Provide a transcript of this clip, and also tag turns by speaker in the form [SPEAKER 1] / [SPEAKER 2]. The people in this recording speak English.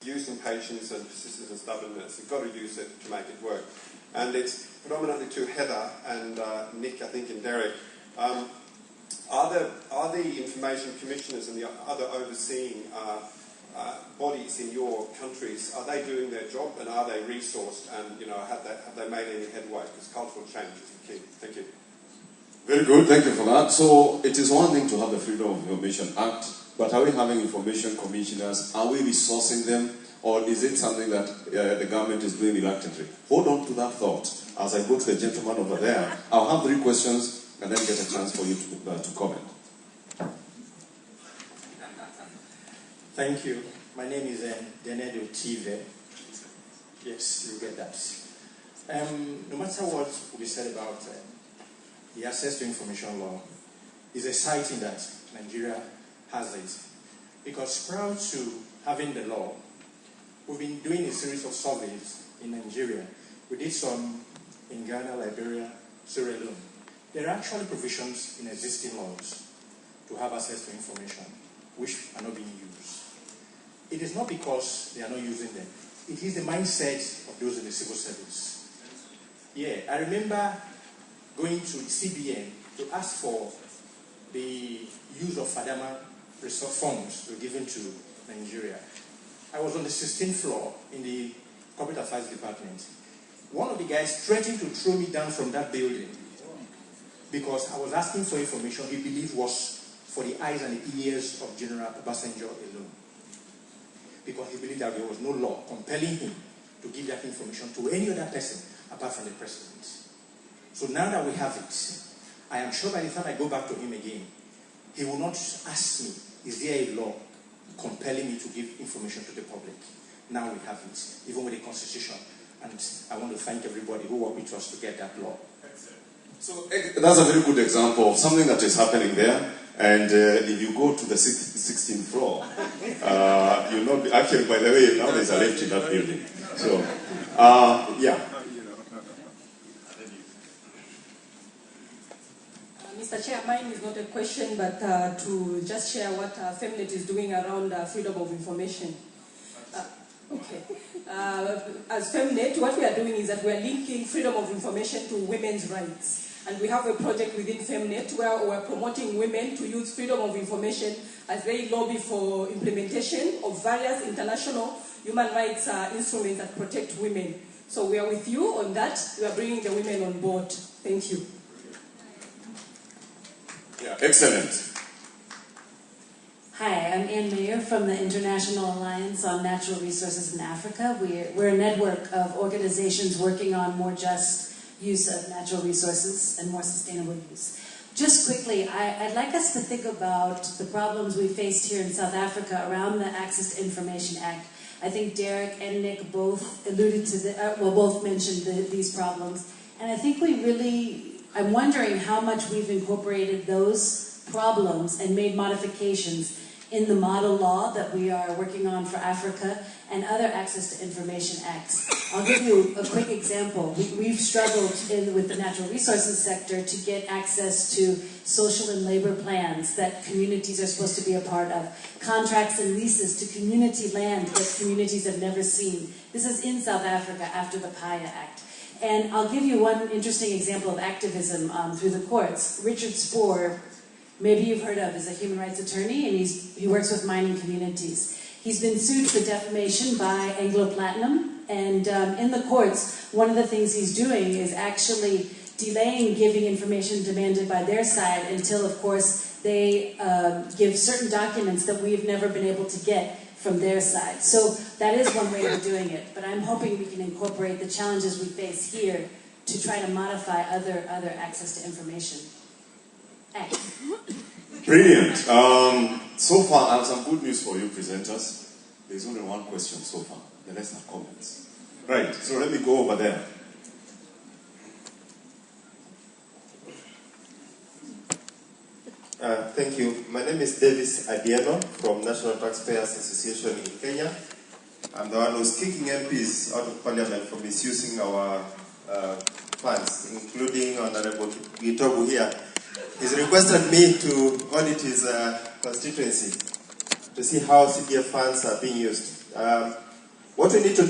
[SPEAKER 1] Using patience and persistence and stubbornness. You've got to use it to make it work. And it's predominantly to Heather and Nick, I think, and Derek. Are the information commissioners and the other overseeing bodies in your countries, are they doing their job and are they resourced, and have they made any headway? Because cultural change is the key. Thank you.
[SPEAKER 2] Very good, thank you for that. So it is one thing to have the Freedom of Information Act, but are we having information commissioners? Are we resourcing them? Or is it something that the government is doing reluctantly? Hold on to that thought as I go to the gentleman over there. I'll have 3 questions and then get a chance for you to comment.
[SPEAKER 3] Thank you. My name is Denedo Tive. Yes, you get that. No matter what we said about the access to information law, it's exciting that Nigeria has it. Because prior to having the law, we've been doing a series of surveys in Nigeria. We did some in Ghana, Liberia, Sierra Leone. There are actually provisions in existing laws to have access to information, which are not being used. It is not because they are not using them. It is the mindset of those in the civil service. Yeah, I remember going to CBN to ask for the use of FADAMA resource funds were given to Nigeria. I was on the 16th floor in the Corporate Affairs Department. One of the guys threatened to throw me down from that building because I was asking for information he believed was for the eyes and the ears of General Obasanjo alone. Because he believed that there was no law compelling him to give that information to any other person apart from the president. So now that we have it, I am sure by the time I go back to him again, he will not ask me, is there a law compelling me to give information to the public? Now we have it, even with the Constitution. And I want to thank everybody who worked with us to get that law.
[SPEAKER 2] So that's a very good example of something that is happening there. And if you go to the 16th floor, you'll not be, actually, by the way, now there's a lift in that building. So, yeah.
[SPEAKER 4] Mr. Chair, mine is not a question, but to just share what Femnet is doing around freedom of information. Okay. As Femnet, what we are doing is that we are linking freedom of information to women's rights. And we have a project within Femnet where we are promoting women to use freedom of information as they lobby for implementation of various international human rights instruments that protect women. So we are with you on that. We are bringing the women on board. Thank you.
[SPEAKER 2] Yeah, excellent.
[SPEAKER 5] Hi, I'm Ann Mayer from the International Alliance on Natural Resources in Africa. We're a network of organizations working on more just use of natural resources and more sustainable use. Just quickly, I'd like us to think about the problems we faced here in South Africa around the Access to Information Act. I think Derek and Nick both alluded to both mentioned these problems. And I think I'm wondering how much we've incorporated those problems and made modifications in the model law that we are working on for Africa and other Access to Information Acts. I'll give you a quick example. We've struggled with the natural resources sector to get access to social and labor plans that communities are supposed to be a part of, contracts and leases to community land that communities have never seen. This is in South Africa after the PAYA Act. And I'll give you one interesting example of activism through the courts. Richard Spoor, maybe you've heard of, is a human rights attorney, and he works with mining communities. He's been sued for defamation by Anglo Platinum, and in the courts, one of the things he's doing is actually delaying giving information demanded by their side until, of course, they give certain documents that we've never been able to get from their side. So that is one way of doing it, but I'm hoping we can incorporate the challenges we face here to try to modify other access to information acts.
[SPEAKER 2] Brilliant. So far, I have some good news for you presenters. There's only one question so far. The rest are comments. Right, so let me go over there.
[SPEAKER 6] Thank you. My name is Davis Adiano from National Taxpayers Association in Kenya. I'm the one who's kicking MPs out of parliament for misusing our funds, including Honorable Gitobu here. He's requested me to audit his constituency to see how CDF funds are being used. What we need to